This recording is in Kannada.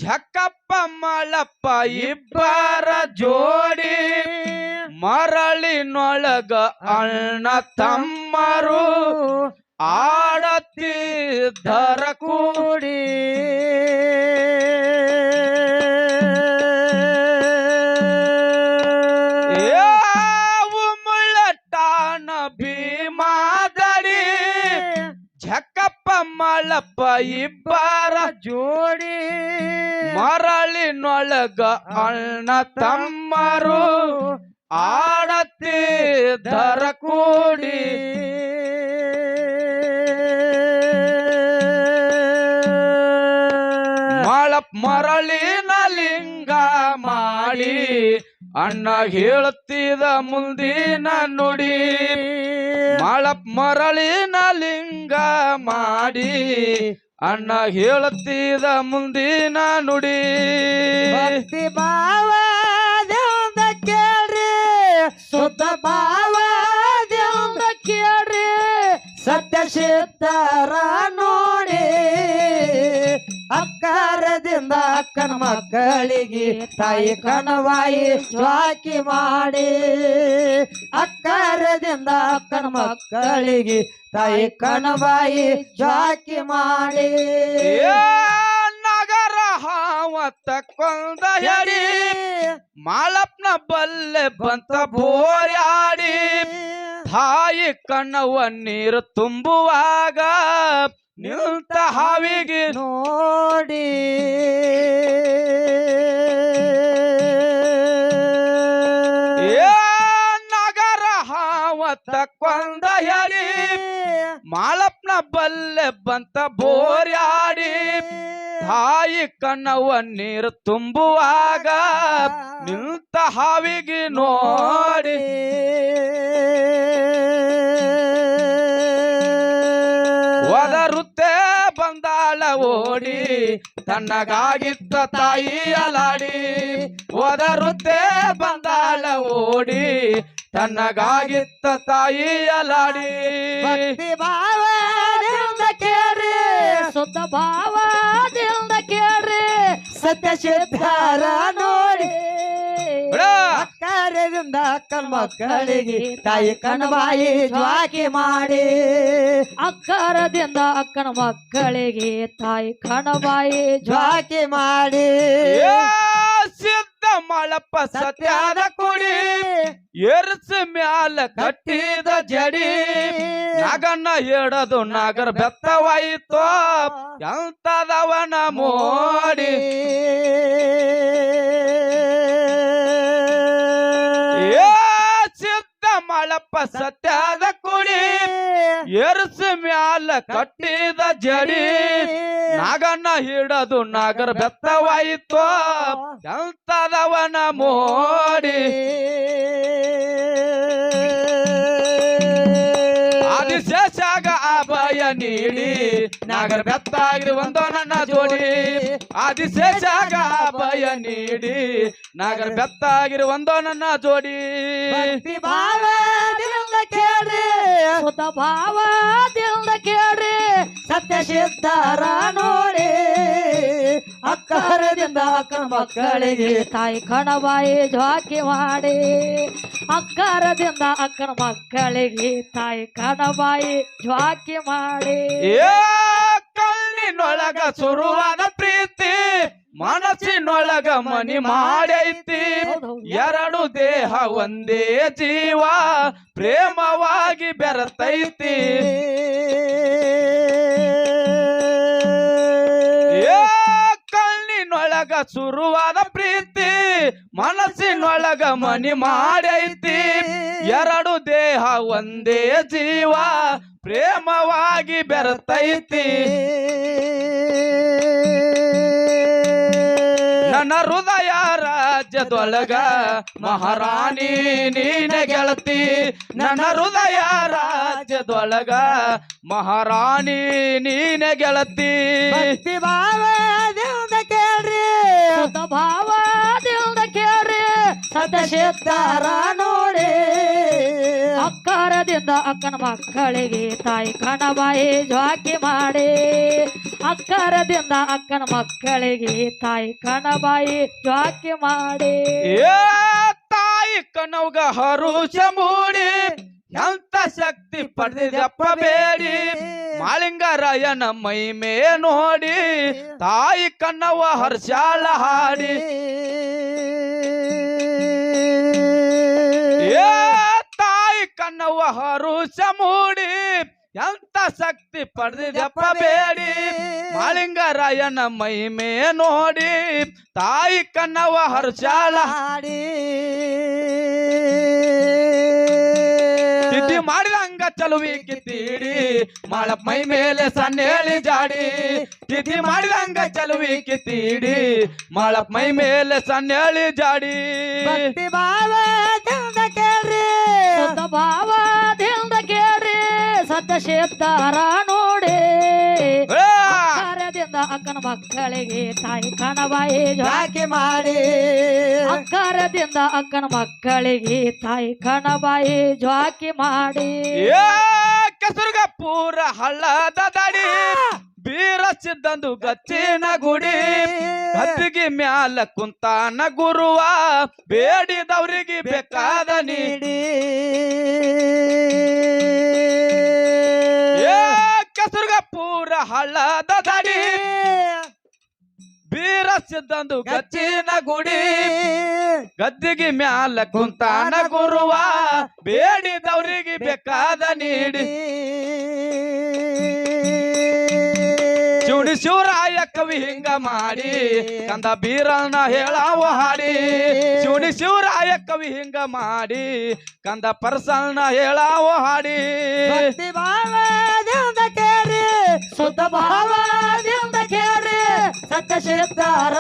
ಜಕ್ಕಪ್ಪ ಮಳಪ್ಪ ಇಬ್ಬರ ಜೋಡಿ ಮರಳಿನೊಳಗ ಅಣ್ಣ ತಮ್ಮರು ಆಡತ್ತಿದ್ದರ ಕೂಡಿ ಮುಳ್ಳಟ್ಟಾನ ಭೀಮಾದಡಿ ಜಕ್ಕಪ್ಪ ಮಳಪ್ಪ ಇಬ್ಬರ ಜೋಡಿ ಮರಳಿನೊಳಗ ಅಣ್ಣ ತಮ್ಮರು ಆಡತ್ತಿದ್ದರ ಕೂಡಿ ಮರಳಿನ ಲಿಂಗ ಮಾಡಿ ಅಣ್ಣ ಹೇಳುತ್ತಿದ ಮುಂದಿನ ನುಡಿ ಮರಳಿನ ಲಿಂಗ ಮಾಡಿ ಅಣ್ಣ ಹೇಳುತ್ತಿದ ಮುಂದಿನ ನುಡಿ ಭಕ್ತಿ ಭಾವ ದೇವಂದ ಕೇಳ್ರಿ ಸುತ್ತ ಭಾವ ದೇವಂದ ಕೇಳ್ರಿ ಸತ್ಯ ಸಿದ್ಧರ ನೋಡಿ ಅಕ್ಕಾರದಿಂದ ಅಕ್ಕನ ಮಕ್ಕಳಿಗೆ ತಾಯಿ ಕಣವಾಯಿ ಜ್ವಾಕಿ ಮಾಡಿ ಅಕ್ಕಾರದಿಂದ ಅಕ್ಕನ ಮಕ್ಕಳಿಗೆ ತಾಯಿ ಕಣವಾಯಿ ಜ್ವಾಕಿ ಮಾಡಿ ನಗರ ಹಾವತ್ತ ಕೊಂದ ಹೇಳಿ ಮಾಳಪ್ಪನ ಬಲ್ಲೆ ಬಂತ ಬೋರ್ಯಾಡಿ ತಾಯಿ ಕಣ್ಣವ ನೀರು ತುಂಬುವಾಗ ನಿಂತ ಹಾವಿಗೆ ನೋಡಿ ನಗರ ಹಾವತ್ತ ಕೊಂದ ಹೇಳಿ ಮಾಳಪ್ಪನ ಬಲ್ಲೆ ಬಂತ ಬೋರ್ಯಾಡಿ ತಾಯಿ ಕಣ್ಣವ ನೀರು ತುಂಬುವಾಗ ನಿಂತ ಹಾವಿಗೆ ನೋಡಿ ಒದರುತ್ತೆ ಬಂದಾಳ ಓಡಿ ತನ್ನಗಾಗಿದ್ದ ತಾಯಿ ಅಲಾಡಿ ಒದರುತ್ತೆ ಬಂದಾಳ ಓಡಿ ತನ್ನಗಾಗಿದ್ದ ತಾಯಿ ಅಲಾಡಿ ಭಕ್ತಿ ಭಾವದಿಂದ ಕೇಳ್ರಿ ಸುತ್ತ ಭಾವದಿಂದ ಕೇಳ್ರಿ ಸತ್ಯ ಸಿದ್ಧರ ನೋಡಿ ಅಕ್ಕಾರದಿಂದ ಅಕ್ಕನ ಮಕ್ಕಳಿಗೆ ತಾಯಿ ಕಣವಾಯಿ ಜ್ವಾಕಿ ಮಾಡಿ ಅಕ್ಕಾರದಿಂದ ಅಕ್ಕನ ಮಕ್ಕಳಿಗೆ ತಾಯಿ ಕಣವಾಯಿ ಜ್ವಾಕಿ ಮಾಡಿ ಸಿದ್ಧ ಮಳಪ್ಪ ಸತ್ಯದ ಕುಡಿ ಎರ್ಸ ಮ್ಯಾಲ ಕಟ್ಟಿದ ಜಡಿ ನಗನ್ನ ಹಿಡದು ನಗರ ಬೆತ್ತವಾಯಿತು ಎಂತದವನ ಮೋಡಿ ಸಿದ್ಧ ಮಳಪ್ಪ ಸತ್ಯದ ಕುಡಿ ಎರ್ಸ ಮ್ಯಾಲ ಕಟ್ಟಿದ ಜಡಿ ನಾಗನ್ನ ಹಿಡದು ನಗರ ಬೆತ್ತವಾಯಿತು ಎಂತದವನ ಮೋಡಿ ಆದಿಶೇಷಾಗ ಅಭಯ ನೀಡಿ ನಾಗರ ಬೆತ್ತಾಗಿರಿ ಒಂದೋ ನನ್ನ ಜೋಡಿ ಆದಿಶೇಷಾಗ ಅಭಯ ನೀಡಿ ನಾಗರ ಬೆತ್ತಾಗಿರಿ ಒಂದೋ ನನ್ನ ಜೋಡಿ ಭಕ್ತಿ ಭಾವದಿಂದ ಕೇಳ್ರಿ ಸುತ ಭಾವದಿಂದ ಕೇಳ್ರಿ ಸತ್ಯ ಸಿದ್ಧರ ನೋಡಿ ಅಕ್ಕಾರದಿಂದ ಅಕ್ಕನ ಮಕ್ಕಳಿಗೆ ತಾಯಿ ಕಣವಾಯಿ ಜ್ವಾಕಿ ಮಾಡಿ ಅಕ್ಕಾರದಿಂದ ಅಕ್ಕನ ಮಕ್ಕಳಿಗೆ ತಾಯಿ ಕಣವಾಯಿ ಜ್ವಾಕಿ ಮಾಡಿ ಕಣ್ಣಿನೊಳಗ ಶುರುವಾದ ಪ್ರೀತಿ ಮನಸ್ಸಿನೊಳಗ ಮನಿ ಮಾಡೈತಿ ಎರಡು ದೇಹ ಒಂದೇ ಜೀವ ಪ್ರೇಮವಾಗಿ ಬೆರತೈತಿ ಕಣ್ಣಿನೊಳಗ ಶುರುವಾದ ಪ್ರೀತಿ ಮನಸ್ಸಿನೊಳಗ ಮನಿ ಮಾಡೈತಿ ಎರಡು ದೇಹ ಒಂದೇ ಜೀವ ಪ್ರೇಮವಾಗಿ ಬೆರತೈತಿ ನನ್ನ ಹೃದಯ ರಾಜ್ಯದೊಳಗ ಮಹಾರಾಣಿ ನೀನೆ ಗೆಳತಿ ನನ್ನ ಹೃದಯ ರಾಜ್ಯದೊಳಗ ಮಹಾರಾಣಿ ನೀನೆ ಗೆಳತಿ ಭಕ್ತಿ ಭಾವದಿಂದ ಕೇಳ್ರಿ ಸುತ ಭಾವದಿಂದ ಕೇಳ್ರಿ ಸತ್ಯ ಸಿದ್ಧರ ನೋಡಿ ಅಕ್ಕಾರದಿಂದ ಅಕ್ಕನ ಮಕ್ಕಳಿಗೆ ತಾಯಿ ಕಣವಾಯಿ ಜ್ವಾಕಿ ಮಾಡಿ ಅಕ್ಕರದಿಂದ ಅಕ್ಕನ ಮಕ್ಕಳಿಗೆ ತಾಯಿ ಕಣಬಾಯಿ ಜ್ವಾಕಿ ಮಾಡಿ ಏ ತಾಯಿ ಕನವ್ಗ ಹರುಷ ಮೂಡಿ ಎಂತ ಶಕ್ತಿ ಪಡೆದಪ್ಪ ಬೇಡಿ ಮಾಳಿಂಗರಾಯನ ಮೈಮೆ ನೋಡಿ ತಾಯಿ ಕನ್ನವ್ವ ಹರ್ಷಾಳ ಹಾಡಿ ಏ ತಾಯಿ ಕನ್ನವ್ವ ಹರುಷ ಮೂಡಿ ಎಂತ ಶಕ್ತಿ ಪಡೆದಪ್ಪ ಬೇಡಿ ಮಾಳಿಂಗರಾಯನ ಮೈಮೆ ನೋಡಿ ತಾಯಿ ಕನ್ನವ್ವ ಹರ್ಷಾಳ ಹಾಡಿ ತಿಥಿ ಮಾಡಿದಂಗ ಚಲುವಿಕೆ ತೀಡಿ ಮಾಳಪ್ಪ ಮೈ ಮೇಲೆ ಸನ್ನೇಳಿ ಜಾಡಿ ತಿಥಿ ಮಾಡಿದಂಗ ಚಲುವಿಕೆ ತೀಡಿ ಮಾಳಪ್ಪ ಮೈ ಮೇಲೆ ಸನ್ನೇಳಿ ಜಾಡಿ ಭಕ್ತಿ ಭಾವದಿಂದ ಕೇಳ್ರಿ ಶುದ್ಧ ಭಾವದಿಂದ ಕೇಳ್ರಿ ಸತ್ಯ ಶೇಪ್ತಾರ ನೋಡಿ ಅಕ್ಕರದಿಂದ ಅಕ್ಕನ ಮಕ್ಕಳಿಗೆ ತಾಯಿ ಕಣಬಾಯಿ ಜ್ವಾಕಿ ಮಾಡಿ ಅಕ್ಕರದಿಂದ ಅಕ್ಕನ ಮಕ್ಕಳಿಗೆ ತಾಯಿ ಕಣಬಾಯಿ ಜ್ವಾಕಿ ಮಾಡಿ ಏ ಕೆಸರುಗ ಪೂರ ಹಳ್ಳದ ದಡಿ ಬೀರ ಸಿದ್ದಂದು ಗಚ್ಚಿನ ಗುಡಿ ಗದ್ದಿಗೆ ಮ್ಯಾಲ ಕುಂತಾನ ಗುರುವ ಬೇಡಿದವ್ರಿಗೆ ಬೇಕಾದ ನೀಡಿ ಏ ಕೆಸರುಗ ಪೂರ ಹಳ್ಳದ ದಡಿ ಬೀರ ಸಿದ್ದಂದು ಗಚ್ಚಿನ ಗುಡಿ ಗದ್ದಿಗೆ ಮ್ಯಾಲ ಕುಂತಾನ ಗುರುವ ಬೇಡಿದವ್ರಿಗೆ ಬೇಕಾದ ನೀಡಿ ಶಿವಡಿ ಶಿವರಾಯ ಕವಿ ಹಿಂಗ ಮಾಡಿ ಕಂದ ಬೀರನ ಹೇಳಾವ ಹಾಡಿ ಶಿವಡಿ ಶಿವರಾಯ ಕವಿ ಹಿಂಗ ಮಾಡಿ ಕಂದ ಪರಸನ ಹೇಳಾವ ಹಾಡಿ ಭಕ್ತಿ ಭಾವದಿಂದ ಕೇಳ್ರಿ ಶುದ್ಧ ಭಾವದಿಂದ ಕೇಳ್ರಿ ಸತ್ಯ ಶೇಪ್ತಾರ